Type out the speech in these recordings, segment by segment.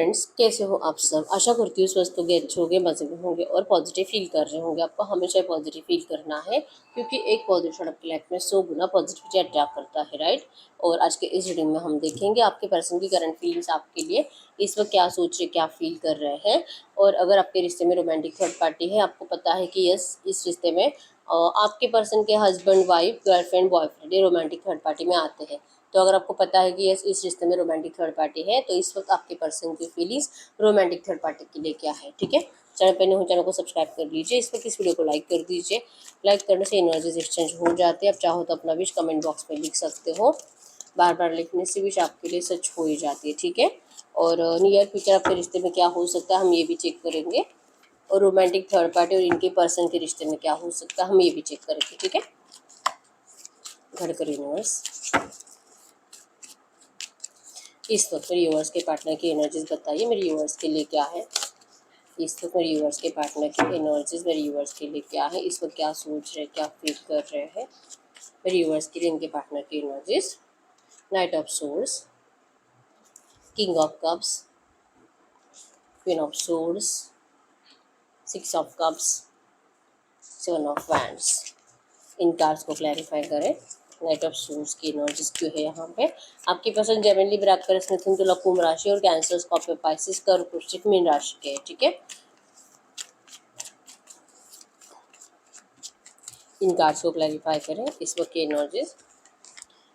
Friends, कैसे हो आप सब। आशा करती हूँ स्वस्थ होंगे, अच्छे होंगे, मज़े में होंगे और पॉजिटिव फील कर रहे होंगे। आपको हमेशा पॉजिटिव फील करना है क्योंकि एक पॉजिटिव आपकी लाइफ में 100 गुना पॉजिटिविटी अट्रैक्ट करता है, राइट। और आज के इस रीडिंग में हम देखेंगे आपके पर्सन की करंट फीलिंग्स आपके लिए इस वक्त क्या सोच रहे, क्या फील कर रहे हैं। और अगर आपके रिश्ते में रोमांटिक थर्ड पार्टी है, आपको पता है कि यस, इस रिश्ते में आपके पर्सन के हस्बैंड, वाइफ, गर्लफ्रेंड, बॉयफ्रेंड ये रोमांटिक थर्ड पार्टी में आते हैं। तो अगर आपको पता है कि यस, इस रिश्ते में रोमांटिक थर्ड पार्टी है, तो इस वक्त आपके पर्सन की फीलिंग्स रोमांटिक थर्ड पार्टी के लिए क्या है, ठीक है। चैनल पर नहीं हो, चैनल को सब्सक्राइब कर लीजिए। इस वक्त इस वीडियो को लाइक कर दीजिए। लाइक करने से एनर्जीज एक्सचेंज हो जाते हैं। आप चाहो तो अपना विश कमेंट बॉक्स में लिख सकते हो। बार बार लिखने से विश आपके लिए सच हो ही जाती है, ठीक है। और नियर फ्यूचर आपके रिश्ते में क्या हो सकता है, हम ये भी चेक करेंगे। और रोमांटिक थर्ड पार्टी और इनके पर्सन के रिश्ते में क्या हो सकता है, हम ये भी चेक करेंगे, ठीक है। घर कर यूनिवर्स, इस वक्त मेरे यूवर्स के पार्टनर की एनर्जीज बताइए मेरे यूवर्स के लिए क्या है। इस वक्त मेरे यूवर्स के पार्टनर की एनर्जीज मेरे यूवर्स के लिए क्या है। इस वक्त क्या सोच रहे, क्या फील कर रहे हैं मेरे यूवर्स के लिए, इनके पार्टनर की energies. Night of source, king of cups, queen of source, 6 of cups, 7 of wands. In cards को क्लैरिफाई करें। नाइट ऑफ सोर्स की एनर्जीज क्यों है यहाँ पे। आपकी पसंद जेमिनी, ब्रैकेट, मिथुन, तुला, कुंभ राशि और कैंसर, स्कॉर्पियो, पाइसिस, कर्क, वृश्चिक, मीन राशि के, ठीक है। इन कार्ड्स को क्लैरिफाई करें इस वक्त की एनर्जीज।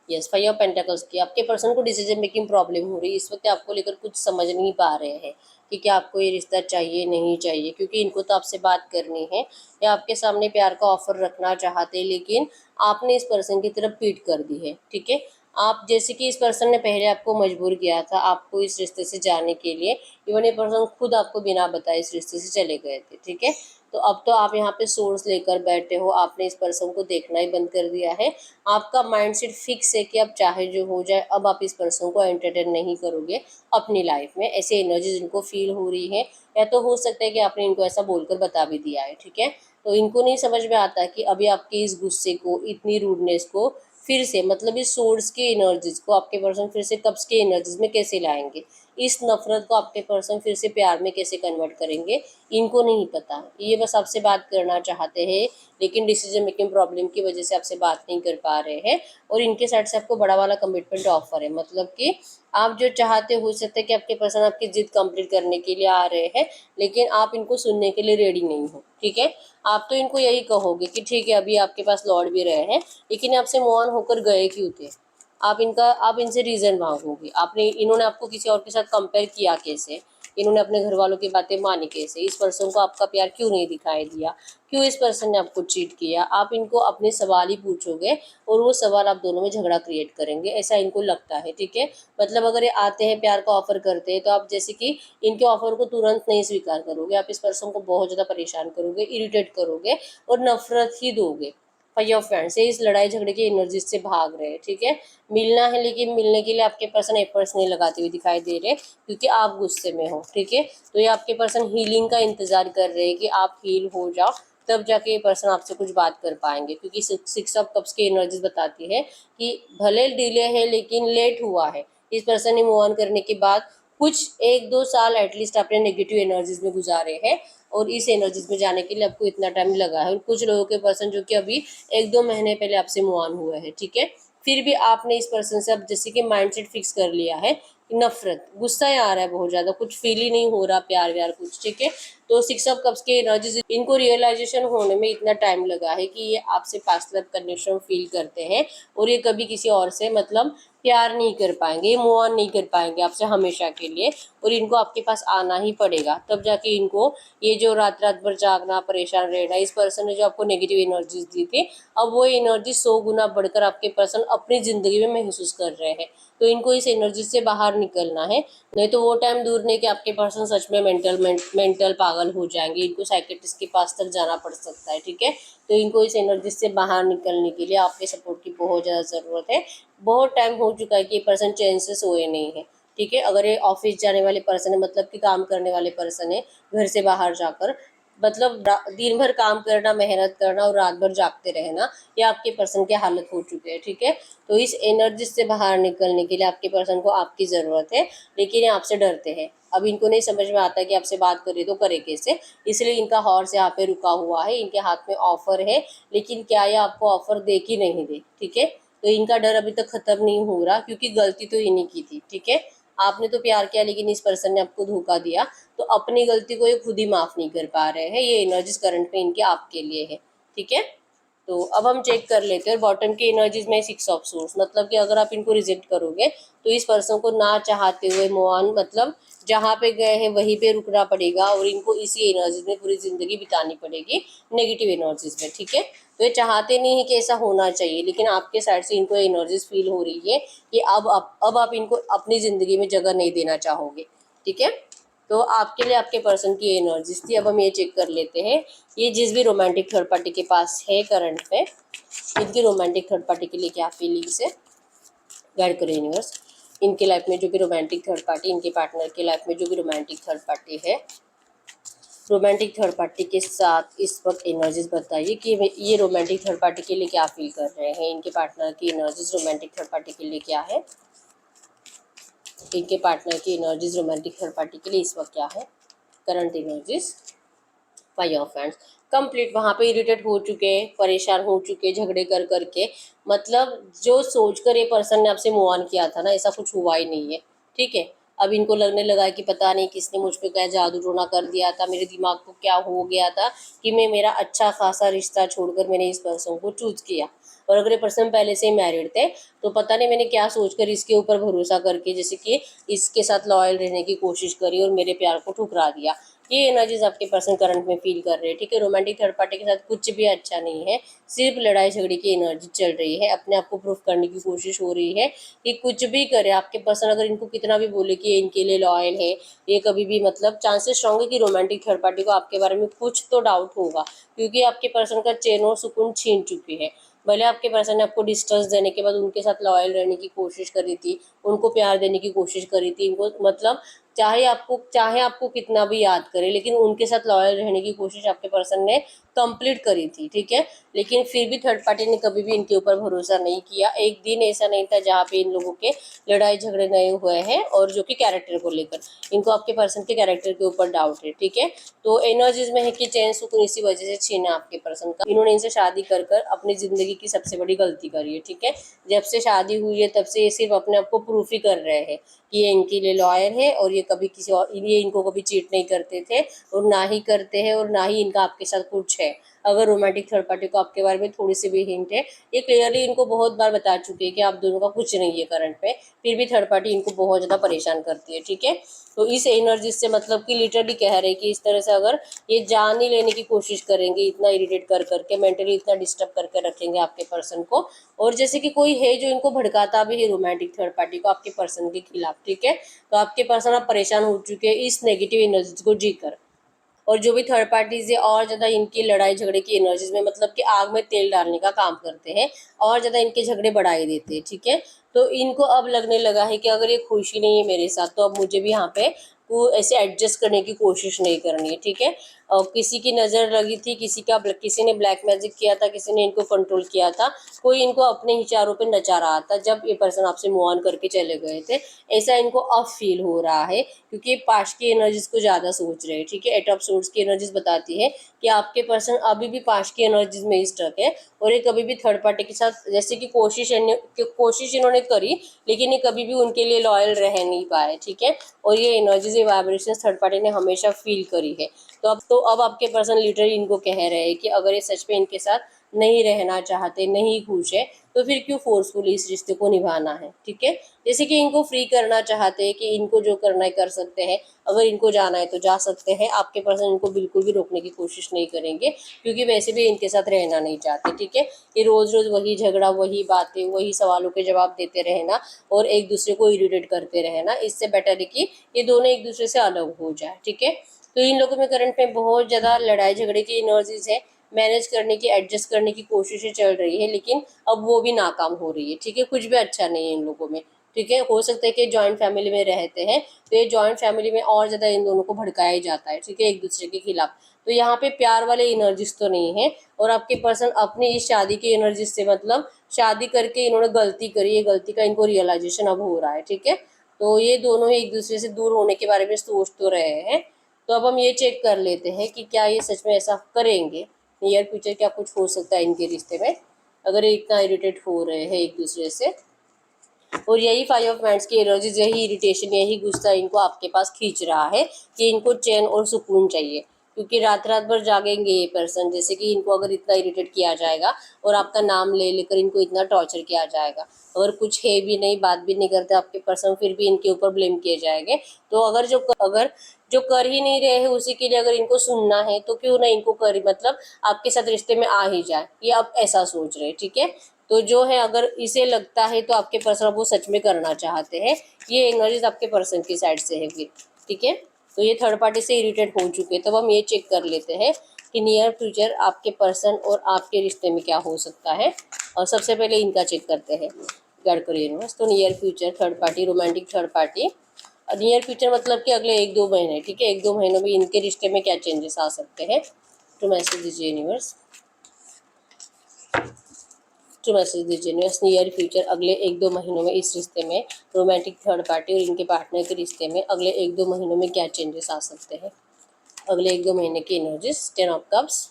यस, 5 ऑफ पेंटिकल्स की आपके पर्सन को डिसीजन मेकिंग प्रॉब्लम हो रही है। इस वक्त आपको लेकर कुछ समझ नहीं पा रहे हैं कि क्या आपको ये रिश्ता चाहिए, नहीं चाहिए, क्योंकि इनको तो आपसे बात करनी है या आपके सामने प्यार का ऑफर रखना चाहते हैं, लेकिन आपने इस पर्सन की तरफ पीठ कर दी है, ठीक है। आप जैसे कि इस पर्सन ने पहले आपको मजबूर किया था आपको इस रिश्ते से जाने के लिए, इवन ये पर्सन खुद आपको बिना बताए इस रिश्ते से चले गए थे, ठीक है। तो अब तो आप यहाँ पे सोर्स लेकर बैठे हो, आपने इस पर्सन को देखना ही बंद कर दिया है। आपका माइंडसेट फिक्स है कि अब चाहे जो हो जाए, अब आप इस पर्सन को एंटरटेन नहीं करोगे अपनी लाइफ में। ऐसे एनर्जीज इनको फील हो रही है, या तो हो सकता है कि आपने इनको ऐसा बोलकर बता भी दिया है, ठीक है। तो इनको नहीं समझ में आता कि अभी आपके इस गुस्से को, इतनी रूडनेस को फिर से, मतलब इस सोर्स के एनर्जीज को आपके पर्सन फिर से कब्ज के एनर्जीज में कैसे लाएंगे, इस नफरत को आपके पर्सन फिर से प्यार में कैसे कन्वर्ट करेंगे, इनको नहीं पता। ये बस आपसे बात करना चाहते हैं, लेकिन डिसीजन मेकिंग प्रॉब्लम की वजह से आपसे बात नहीं कर पा रहे हैं। और इनके साइड से आपको बड़ा वाला कमिटमेंट ऑफर है, मतलब कि आप जो चाहते हो सकते हैं कि आपके पर्सन आपकी जिद कंप्लीट करने के लिए आ रहे हैं, लेकिन आप इनको सुनने के लिए रेडी नहीं हो, ठीक है। आप तो इनको यही कहोगे कि ठीक है, अभी आपके पास लौट भी रहे हैं, लेकिन आपसे मूव ऑन होकर गए क्यों थे। आप इनसे रीज़न मांगोगे। इन्होंने आपको किसी और के साथ कंपेयर किया कैसे, इन्होंने अपने घर वालों की बातें मानी कैसे, इस पर्सन को आपका प्यार क्यों नहीं दिखाई दिया, क्यों इस पर्सन ने आपको चीट किया। आप इनको अपने सवाल ही पूछोगे और वो सवाल आप दोनों में झगड़ा क्रिएट करेंगे, ऐसा इनको लगता है, ठीक है। मतलब अगर ये आते हैं, प्यार का ऑफर करते हैं, तो आप जैसे कि इनके ऑफर को तुरंत नहीं स्वीकार करोगे। आप इस पर्सन को बहुत ज़्यादा परेशान करोगे, इरिटेट करोगे और नफरत ही दोगे। 5 ऑफ फ्रेंड्स से इस लड़ाई झगड़े की एनर्जी से भाग रहे हैं, ठीक है। मिलना है, लेकिन मिलने के लिए आपके पर्सन एफर्ट्स नहीं लगाते हुए दिखाई दे रहे, क्योंकि आप गुस्से में हो, ठीक है। तो ये आपके पर्सन हीलिंग का इंतजार कर रहे हैं कि आप हील हो जाओ, तब जाके ये पर्सन आपसे कुछ बात कर पाएंगे। क्योंकि 6 ऑफ कप्स की एनर्जीज बताती है कि भले डिले है लेकिन लेट हुआ है। इस पर्सन ने मूव ऑन करने के बाद कुछ 1-2 साल एटलीस्ट आपने नेगेटिव एनर्जीज में गुजारे हैं, और इस एनर्जीज में जाने के लिए आपको इतना टाइम लगा है। और कुछ लोगों के पर्सन जो कि अभी 1-2 महीने पहले आपसे मूव ऑन हुए हैं, ठीक है। फिर भी आपने इस पर्सन से अब जैसे कि माइंडसेट फिक्स कर लिया है कि नफरत, गुस्सा ही आ रहा है बहुत ज़्यादा, कुछ फील ही नहीं हो रहा, प्यार व्यार कुछ, ठीक है। तो 6 ऑफ कप्स के एनर्जीज इनको रियलाइजेशन होने में इतना टाइम लगा है कि ये आपसे पास्ट लव कनेक्शन फील करते हैं, और ये कभी किसी और से मतलब प्यार नहीं कर पाएंगे, मूव ऑन नहीं कर पाएंगे आपसे हमेशा के लिए। और इनको आपके पास आना ही पड़ेगा, तब जाके इनको ये जो रात रात भर जागना, परेशान रहना, इस पर्सन ने जो आपको नेगेटिव एनर्जीज दी थी, अब वो एनर्जी 100 गुना बढ़कर आपके पर्सन अपनी ज़िंदगी में महसूस कर रहे हैं। तो इनको इस एनर्जी से बाहर निकलना है, नहीं तो वो टाइम दूर नहीं कि आपके पर्सन सच में मेंटल पागल हो जाएंगे, इनको साइकेट्रिस्ट के पास तक जाना पड़ सकता है, ठीक है। तो इनको इस एनर्जी से बाहर निकलने के लिए आपके सपोर्ट की बहुत ज़्यादा ज़रूरत है। बहुत टाइम हो चुका है कि ये पर्सन चैन से सोए नहीं है, ठीक है। अगर ये ऑफिस जाने वाले पर्सन है, मतलब कि काम करने वाले पर्सन है, घर से बाहर जाकर, मतलब दिन भर काम करना, मेहनत करना और रात भर जागते रहना, ये आपके पर्सन की हालत हो चुकी है, ठीक है। तो इस एनर्जी से बाहर निकलने के लिए आपके पर्सन को आपकी ज़रूरत है, लेकिन ये आपसे डरते हैं। अब इनको नहीं समझ में आता कि आपसे बात करे तो करे कैसे, इसलिए इनका हॉर्स यहाँ पे रुका हुआ है। इनके हाथ में ऑफर है, लेकिन क्या ये आपको ऑफर दे कि नहीं दे, ठीक है। तो इनका डर अभी तक खत्म नहीं हो रहा, क्योंकि गलती तो इन्हीं की थी, ठीक है। आपने तो प्यार किया, लेकिन इस पर्सन ने आपको धोखा दिया, तो अपनी गलती को ये खुद ही माफ नहीं कर पा रहे हैं। ये एनर्जीज करंट में इनके आपके लिए है, ठीक है। तो अब हम चेक कर लेते हैं बॉटम की एनर्जीज में 6 ऑफ सोर्स, मतलब कि अगर आप इनको रिजेक्ट करोगे तो इस पर्सन को ना चाहते हुए मोहन, मतलब जहाँ पे गए हैं वहीं पे रुकना पड़ेगा, और इनको इसी एनर्जीज में पूरी जिंदगी बितानी पड़ेगी, नेगेटिव एनर्जीज में, ठीक है। तो ये चाहते नहीं है कि ऐसा होना चाहिए, लेकिन आपके साइड से इनको एनर्जीज फील हो रही है कि अब आप इनको अपनी जिंदगी में जगह नहीं देना चाहोगे, ठीक है। तो आपके लिए आपके पर्सन की एनर्जीज थी। अब हम ये चेक कर लेते हैं, ये जिस भी रोमांटिक थर्ड पार्टी के पास है करंट में, इनकी रोमांटिक थर्ड पार्टी के लिए क्या फीलिंग्स है, गाइड करो यूनिवर्स। इनके लाइफ में जो भी रोमांटिक थर्ड पार्टी, इनके पार्टनर के लाइफ में जो भी रोमांटिक थर्ड पार्टी है, रोमांटिक थर्ड पार्टी के साथ इस वक्त एनर्जीज बताइए कि ये रोमांटिक थर्ड पार्टी के लिए क्या फील कर रहे हैं। इनके पार्टनर की एनर्जीज रोमांटिक थर्ड पार्टी के लिए क्या है, इनके पार्टनर की एनर्जीज रोमांटिक थर्ड पार्टी के लिए इस वक्त क्या है, current energies. Five of hands complete, वहाँ पे इरिटेट हो चुके, परेशान हो चुके झगड़े कर करके, मतलब जो सोचकर ये पर्सन ने आपसे मूव ऑन किया था ना, ऐसा कुछ हुआ ही नहीं है, ठीक है। अब इनको लगने लगा है कि पता नहीं किसने मुझ पे क्या जादू टोना कर दिया था, मेरे दिमाग को क्या हो गया था कि मैं मेरा अच्छा खासा रिश्ता छोड़कर मैंने इस पर्सन को चूज किया। और अगर ये पर्सन पहले से ही मैरिड थे तो पता नहीं मैंने क्या सोचकर इसके ऊपर भरोसा करके, जैसे कि इसके साथ लॉयल रहने की कोशिश करी और मेरे प्यार को ठुकरा दिया। ये एनर्जीज आपके पर्सन करंट में फील कर रहे हैं, ठीक है। रोमांटिक थर्ड पार्टी के साथ कुछ भी अच्छा नहीं है, सिर्फ लड़ाई झगड़े की एनर्जी चल रही है। अपने आप को प्रूफ करने की कोशिश हो रही है कि कुछ भी करे आपके पर्सन, अगर इनको कितना भी बोले कि ये इनके लिए लॉयल है, ये कभी भी, मतलब चांसेस स्ट्रॉन्ग है कि रोमांटिक थर्ड पार्टी को आपके बारे में कुछ तो डाउट होगा, क्योंकि आपके पर्सन का चैन और सुकून छीन चुकी है। भले आपके पर्सन ने आपको डिस्टेंस देने के बाद उनके साथ लॉयल रहने की कोशिश करी थी, उनको प्यार देने की कोशिश करी थी, इनको मतलब चाहे आपको कितना भी याद करे, लेकिन उनके साथ लॉयल रहने की कोशिश आपके पर्सन ने कंप्लीट करी थी, ठीक है। लेकिन फिर भी थर्ड पार्टी ने कभी भी इनके ऊपर भरोसा नहीं किया। एक दिन ऐसा नहीं था जहाँ पे इन लोगों के लड़ाई झगड़े नहीं हुए हैं, और जो कि कैरेक्टर को लेकर इनको आपके पर्सन के कैरेक्टर के ऊपर डाउट है, ठीक है। तो एनर्जीज में है कि चैन सुकून इसी वजह से छीना आपके पर्सन का। इन्होंने इनसे शादी कर कर अपनी जिंदगी की सबसे बड़ी गलती करी है, ठीक है। जब से शादी हुई है तब से ये सिर्फ अपने आप को प्रूफ ही कर रहे हैं कि ये इनके लिए लॉयल है, और ये कभी किसी और, ये इनको कभी चीट नहीं करते थे और ना ही करते हैं, और ना ही इनका आपके साथ कुछ है। अगर रोमांटिक थर्ड पार्टी को आपके बारे में थोड़ी सी भी हिंट है, ये क्लियरली इनको बहुत बार बता चुके हैं कि आप दोनों का कुछ नहीं है करंट में, फिर भी थर्ड पार्टी इनको बहुत ज़्यादा परेशान करती है, ठीक है। तो इस एनर्जी से मतलब कि लिटरली कह रहे हैं कि इस तरह से अगर ये जान ही लेने की कोशिश करेंगे, इतना इरिटेट कर करके, मेंटली इतना डिस्टर्ब करके रखेंगे आपके पर्सन को, और जैसे कि कोई है जो इनको भड़काता भी है रोमांटिक थर्ड पार्टी को आपके पर्सन के खिलाफ, ठीक है। तो आपके पर्सन अब परेशान हो चुके हैं इस नेगेटिव एनर्जी को जीकर। और जो भी थर्ड पार्टीज है और ज़्यादा इनकी लड़ाई झगड़े की एनर्जीज में, मतलब कि आग में तेल डालने का काम करते हैं, और ज़्यादा इनके झगड़े बढ़ाई देते हैं, ठीक है। तो इनको अब लगने लगा है कि अगर ये खुशी नहीं है मेरे साथ, तो अब मुझे भी यहाँ पे को ऐसे एडजस्ट करने की कोशिश नहीं करनी है, ठीक है। और किसी की नज़र लगी थी, किसी ने ब्लैक मैजिक किया था, किसी ने इनको कंट्रोल किया था, कोई इनको अपने ही चारों पे नचा रहा था जब ये पर्सन आपसे मूव ऑन करके चले गए थे। ऐसा इनको अब फील हो रहा है, क्योंकि पास्ट की एनर्जीज को ज़्यादा सोच रहे हैं, ठीक है। एट ऑफ सोर्स की एनर्जीज बताती है कि आपके पर्सन अभी भी पास्ट की एनर्जीज में ही स्टक है, और ये कभी भी थर्ड पार्टी के साथ, जैसे कि कोशिश इन्होंने करी, लेकिन ये कभी भी उनके लिए लॉयल रह नहीं पाए, ठीक है। और ये एनर्जीज, ये वाइब्रेशन थर्ड पार्टी ने हमेशा फील करी है। तो अब आपके पर्सन लिटरली इनको कह रहे हैं कि अगर ये सच में इनके साथ नहीं रहना चाहते, नहीं खुश है, तो फिर क्यों फोर्सफुली इस रिश्ते को निभाना है, ठीक है। जैसे कि इनको फ्री करना चाहते हैं कि इनको जो करना है कर सकते हैं, अगर इनको जाना है तो जा सकते हैं। आपके पर्सन इनको बिल्कुल भी रोकने की कोशिश नहीं करेंगे, क्योंकि वैसे भी इनके साथ रहना नहीं चाहते, ठीक है। ये रोज रोज वही झगड़ा, वही बातें, वही सवालों के जवाब देते रहना और एक दूसरे को इरिटेट करते रहना, इससे बेटर है कि ये दोनों एक दूसरे से अलग हो जाए, ठीक है। तो इन लोगों में करंट में बहुत ज़्यादा लड़ाई झगड़े की एनर्जीज है, मैनेज करने की, एडजस्ट करने की कोशिशें चल रही है, लेकिन अब वो भी नाकाम हो रही है, ठीक है। कुछ भी अच्छा नहीं है इन लोगों में, ठीक है। हो सकता है कि जॉइंट फैमिली में रहते हैं, तो ये जॉइंट फैमिली में और ज़्यादा इन दोनों को भड़काया ही जाता है, ठीक है, एक दूसरे के खिलाफ। तो यहाँ पे प्यार वाले एनर्जीज तो नहीं है, और आपके पर्सन अपनी इस शादी की एनर्जीज से, मतलब शादी करके इन्होंने गलती करी है, गलती का इनको रियलाइजेशन अब हो रहा है, ठीक है। तो ये दोनों ही एक दूसरे से दूर होने के बारे में सोच तो रहे हैं। तो अब हम ये चेक कर लेते हैं कि क्या ये सच में ऐसा करेंगे, नियर फ्यूचर क्या कुछ हो सकता है इनके रिश्ते में, अगर ये इतना इरिटेट हो रहे हैं एक दूसरे से। और यही 5 ऑफ वांड्स की एनर्जीज, यही इरिटेशन, यही गुस्सा इनको आपके पास खींच रहा है कि इनको चैन और सुकून चाहिए। क्योंकि रात रात भर जागेंगे ये पर्सन, जैसे कि इनको अगर इतना इरिटेट किया जाएगा और आपका नाम ले लेकर इनको इतना टॉर्चर किया जाएगा, अगर कुछ है भी नहीं, बात भी नहीं करते आपके पर्सन, फिर भी इनके ऊपर ब्लेम किए जाएंगे। तो अगर जो कर ही नहीं रहे हैं उसी के लिए अगर इनको सुनना है तो क्यों ना इनको कर, मतलब आपके साथ रिश्ते में आ ही जाए, ये आप ऐसा सोच रहे हैं। ठीक है, तो जो है अगर इसे लगता है तो आपके पर्सन वो सच में करना चाहते हैं, ये एनर्जीज आपके पर्सन की साइड से है फिर। ठीक है, तो ये थर्ड पार्टी से इरिटेट हो चुके हैं। तब हम ये चेक कर लेते हैं कि नियर फ्यूचर आपके पर्सन और आपके रिश्ते में क्या हो सकता है। और सबसे पहले इनका चेक करते हैं, गाइड करो यूनिवर्स। तो near future third party, romantic third party, near future मतलब कि अगले 1-2 महीने। ठीक है, 1-2 महीनों में इनके रिश्ते में क्या चेंजेस आ सकते हैं, तो मैसेज दीजिए यूनिवर्स, जो मैसेज दीजिए यूनिवर्स। नियर फ्यूचर अगले 1-2 महीनों में इस रिश्ते में, रोमांटिक थर्ड पार्टी और इनके पार्टनर के रिश्ते में अगले 1-2 महीनों में क्या चेंजेस आ सकते हैं, अगले 1-2 महीने की energies. 10 of cups,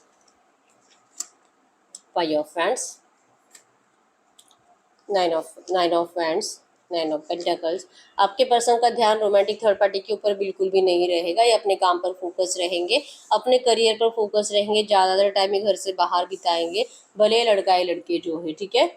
5 of wands, 9 of wands, 9 of pentacles. आपके पर्सन का ध्यान रोमांटिक थर्ड पार्टी के ऊपर बिल्कुल भी नहीं रहेगा, ये अपने काम पर फोकस रहेंगे, अपने करियर पर फोकस रहेंगे, ज़्यादातर टाइम ये घर से बाहर बिताएंगे, भले लड़का या लड़के जो है। ठीक है,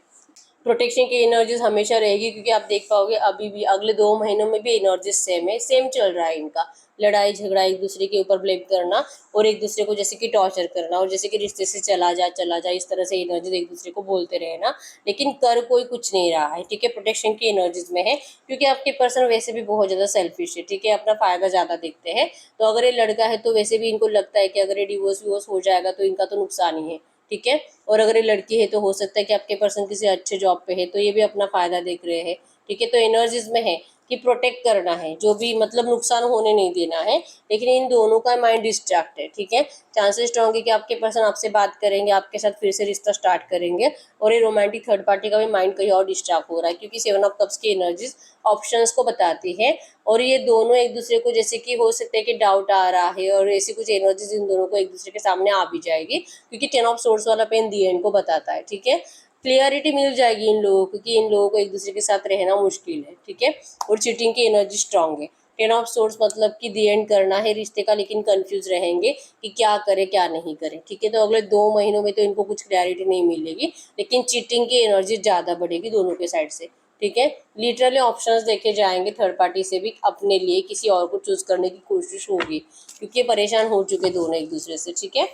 प्रोटेक्शन की एनर्जीज हमेशा रहेगी, क्योंकि आप देख पाओगे अभी भी अगले 2 महीनों में भी एनर्जीज सेम है, सेम चल रहा है इनका। लड़ाई झगड़ा, एक दूसरे के ऊपर ब्लेम करना और एक दूसरे को जैसे कि टॉर्चर करना, और जैसे कि रिश्ते से चला जा, इस तरह से एनर्जीज एक दूसरे को बोलते रहे ना, लेकिन कर कोई कुछ नहीं रहा है। ठीक है, प्रोटेक्शन की एनर्जीज में है, क्योंकि आपके पर्सन वैसे भी बहुत ज़्यादा सेल्फिश है। ठीक है, अपना फायदा ज़्यादा देखते हैं। तो अगर ये लड़का है तो वैसे भी इनको लगता है कि अगर ये डिवोर्स विवोर्स हो जाएगा तो इनका तो नुकसान ही है। ठीक है, और अगर ये लड़की है तो हो सकता है कि आपके पर्सन किसी अच्छे जॉब पे है, तो ये भी अपना फायदा देख रहे हैं। ठीक है, तो एनर्जीज में है कि प्रोटेक्ट करना है, जो भी मतलब नुकसान होने नहीं देना है, लेकिन इन दोनों का माइंड डिस्ट्रैक्ट है। ठीक है, चांसेस स्ट्रॉन्ग है कि आपके पर्सन आपसे बात करेंगे, आपके साथ फिर से रिश्ता स्टार्ट करेंगे, और ये रोमांटिक थर्ड पार्टी का भी माइंड कहीं और डिस्ट्रैक्ट हो रहा है, क्योंकि 7 ऑफ कप्स की एनर्जीज ऑप्शंस को बताती है। और ये दोनों एक दूसरे को, जैसे कि हो सकता है कि डाउट आ रहा है, और ऐसी कुछ एनर्जीज इन दोनों को एक दूसरे के सामने आ भी जाएगी, क्योंकि 10 ऑफ सोर्ड्स वाला पेन दी एंड को बताता है। ठीक है, क्लियरिटी मिल जाएगी इन लोगों को कि इन लोगों को एक दूसरे के साथ रहना मुश्किल है। ठीक है, और चीटिंग की एनर्जी स्ट्रांग है। 10 ऑफ सोर्ड्स मतलब कि दी एंड करना है रिश्ते का, लेकिन कंफ्यूज रहेंगे कि क्या करे क्या नहीं करे। ठीक है, तो अगले 2 महीनों में तो इनको कुछ क्लैरिटी नहीं मिलेगी, लेकिन चीटिंग की एनर्जी ज़्यादा बढ़ेगी दोनों के साइड से। ठीक है, लिटरली ऑप्शंस देखे जाएंगे थर्ड पार्टी से भी, अपने लिए किसी और को चूज करने की कोशिश होगी, क्योंकि परेशान हो चुके दोनों एक दूसरे से। ठीक है,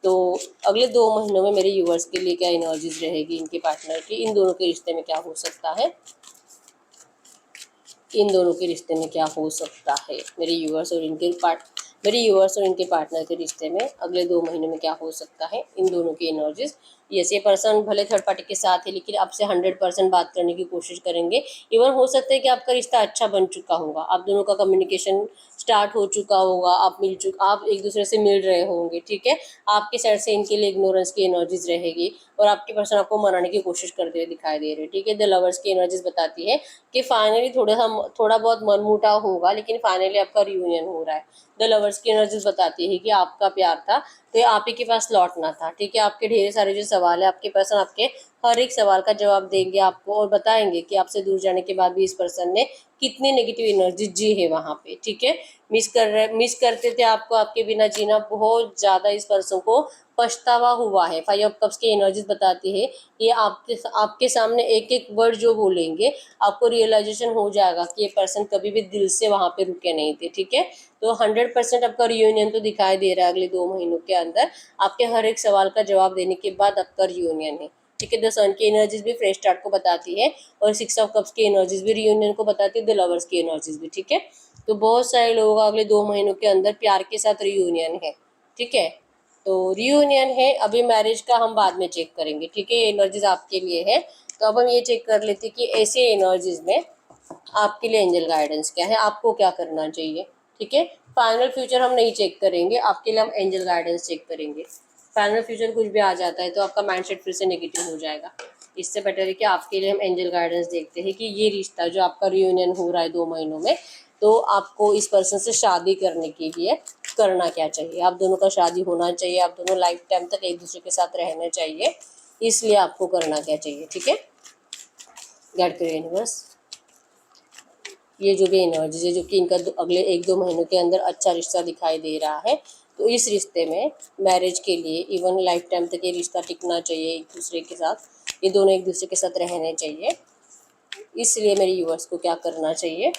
तो अगले 2 महीनों में मेरे यूवर्स के लिए क्या एनर्जीज रहेगी, इनके पार्टनर की, इन दोनों के रिश्ते में क्या हो सकता है, इन दोनों के रिश्ते में क्या हो सकता है, मेरे यूवर्स और इनके पार्टनर के रिश्ते में अगले 2 महीने में क्या हो सकता है, इन दोनों की एनर्जीज। यस, ये पर्सन भले थर्ड पार्टी के साथ है, लेकिन आपसे 100% बात करने की कोशिश करेंगे। इवन हो सकता है कि आपका रिश्ता अच्छा बन चुका होगा, आप दोनों का कम्युनिकेशन स्टार्ट हो चुका होगा, आप एक दूसरे से मिल रहे होंगे। ठीक है, आपके साइड से इनके लिए इग्नोरेंस की एनर्जीज रहेगी, और आपके पर्सन आपको मनाने की कोशिश करते हुए दिखाई दे रहे हैं। ठीक है, द लवर्स की एनर्जीज बताती है कि फाइनली थोड़ा बहुत मनमुटाव होगा, लेकिन फाइनली आपका रियूनियन हो रहा है। द लवर्स की एनर्जीज बताती है कि आपका प्यार था तो ये आप ही के पास लौटना था। ठीक है, आपके ढेर सारे जो सवाल है, आपके पर्सन आपके हर एक सवाल का जवाब देंगे आपको, और बताएंगे कि आपसे दूर जाने के बाद भी इस पर्सन ने कितनी नेगेटिव एनर्जी जी है वहाँ पे। ठीक है, मिस करते थे आपको, आपके बिना जीना बहुत ज़्यादा इस पर्सन को पछतावा हुआ है। 5 ऑफ कप्स की एनर्जीज बताती है ये आपके सामने एक एक वर्ड जो बोलेंगे, आपको रियलाइजेशन हो जाएगा कि ये पर्सन कभी भी दिल से वहाँ पे रुके नहीं थे। ठीक है, तो 100% आपका रियूनियन तो दिखाई दे रहा है अगले 2 महीनों के अंदर, आपके हर एक सवाल का जवाब देने के बाद आपका रियूनियन है। ठीक है, द सन की एनर्जीज भी फ्रेश स्टार्ट को बताती है, और 6 ऑफ कप्स की एनर्जीज भी रियूनियन को बताती है, द लवर्स की एनर्जीज भी। ठीक है, तो बहुत सारे लोगों का अगले 2 महीनों के अंदर प्यार के साथ रियूनियन है। ठीक है, तो रियूनियन है, अभी मैरिज का हम बाद में चेक करेंगे। ठीक है, एनर्जीज आपके लिए है, तो अब हम ये चेक कर लेते हैं कि ऐसे एनर्जीज में आपके लिए एंजल गाइडेंस क्या है, आपको क्या करना चाहिए। ठीक है, फाइनल फ्यूचर हम नहीं चेक करेंगे, आपके लिए हम एंजल गाइडेंस चेक करेंगे। फाइनल फ्यूचर कुछ भी आ जाता है तो आपका माइंडसेट फिर से नेगेटिव हो जाएगा। इससे बेटर है कि आपके लिए हम एंजल गाइडेंस देखते हैं कि ये रिश्ता जो आपका रियूनियन हो रहा है 2 महीनों में, तो आपको इस पर्सन से शादी करने के लिए करना क्या चाहिए। आप दोनों का शादी होना चाहिए, आप दोनों लाइफ टाइम तक एक दूसरे के साथ रहना चाहिए, इसलिए आपको करना क्या चाहिए। ठीक है, गाइड करिए यूनिवर्स। ये जो भी एनर्जी है जो कि इनका अगले 1-2 महीनों के अंदर अच्छा रिश्ता दिखाई दे रहा है, तो इस रिश्ते में मैरिज के लिए इवन लाइफ टाइम तक ये रिश्ता टिकना चाहिए एक दूसरे के साथ, ये दोनों एक दूसरे के साथ रहने चाहिए। इसलिए मेरे यूवर्स को क्या करना चाहिए,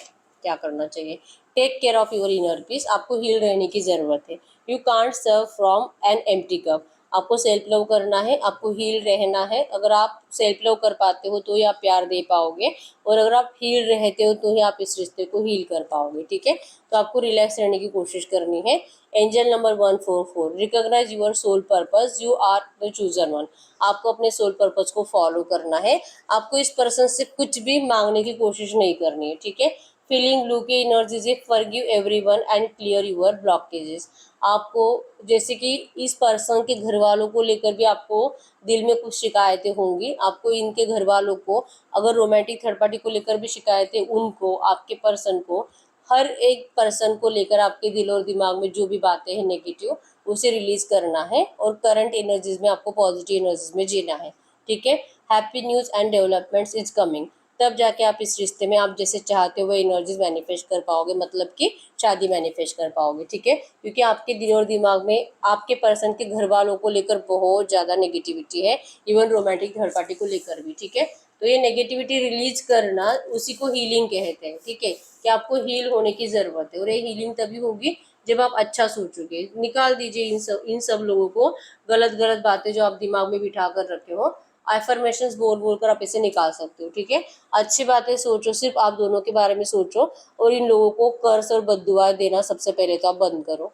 क्या करना चाहिए, take care of your inner peace. आपको हील रहने की ज़रूरत है। You can't serve from an empty cup. आपको सेल्फ लव करना है, आपको हील रहना है। अगर आप सेल्फ लव कर पाते हो तो ही आप प्यार दे पाओगे, और अगर आप हील रहते हो तो ही आप इस रिश्ते को हील कर पाओगे। ठीक है, तो आपको रिलैक्स रहने की कोशिश करनी है। Angel number 144, recognise your soul purpose, you are the chosen one. आपको अपने सोल पर्पस को फॉलो करना है। आपको इस पर्सन से कुछ भी मांगने की कोशिश नहीं करनी है। ठीक है, फीलिंग ब्लू की एनर्जीज है, forgive everyone and clear your blockages. आपको जैसे कि इस पर्सन के घर वालों को लेकर भी आपको दिल में कुछ शिकायतें होंगी। आपको इनके घर वालों को, अगर रोमांटिक थर्ड पार्टी को लेकर भी शिकायतें, उनको, आपके पर्सन को, हर एक पर्सन को लेकर आपके दिल और दिमाग में जो भी बातें हैं नेगेटिव, उसे रिलीज करना है और करंट एनर्जीज में आपको पॉजिटिव एनर्जीज में जीना है। ठीक है, happy news and developments is coming. तब जाके आप इस रिश्ते में आप जैसे चाहते हो वो एनर्जीज मैनिफेस्ट कर पाओगे, मतलब कि शादी मैनिफेस्ट कर पाओगे। ठीक है, क्योंकि आपके दिल और दिमाग में आपके पर्सन के घर वालों को लेकर बहुत ज़्यादा नेगेटिविटी है, इवन रोमांटिक थर्ड पार्टी को लेकर भी। ठीक है, तो ये नेगेटिविटी रिलीज करना, उसी को हीलिंग कहते हैं। ठीक है, कि आपको हील होने की ज़रूरत है, और ये हीलिंग तभी होगी जब आप अच्छा सोचोगे। निकाल दीजिए इन सब लोगों को, गलत गलत बातें जो आप दिमाग में बिठा कर रखे हो। एफर्मेशंस बोल बोल कर आप इसे निकाल सकते हो। ठीक है, अच्छी बातें सोचो, सिर्फ आप दोनों के बारे में सोचो, और इन लोगों को कर्ज और बद्दुआ देना सबसे पहले तो आप बंद करो।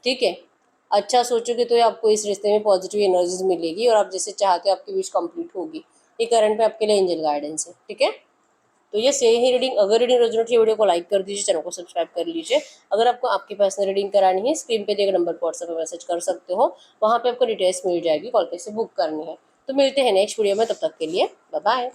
ठीक है, अच्छा सोचोगे तो आपको इस रिश्ते में पॉजिटिव एनर्जीज मिलेगी, और आप जैसे चाहते हो आपकी विश कंप्लीट होगी। ये करंट में आपके लिए एंजल गाइडेंस है। ठीक है, तो ये से ही रीडिंग, अगर रीडिंग रेजोनेट की वीडियो को लाइक कर दीजिए, चैनल को सब्सक्राइब कर लीजिए। अगर आपको आपकी पर्सनल रीडिंग करानी है, स्क्रीन पे दिए गए नंबर पर व्हाट्सएप पे मैसेज कर सकते हो, वहाँ पे आपको डिटेल्स मिल जाएगी, कॉल पे से बुक करनी है। तो मिलते हैं नेक्स्ट वीडियो में, तब तक के लिए बाय बाय।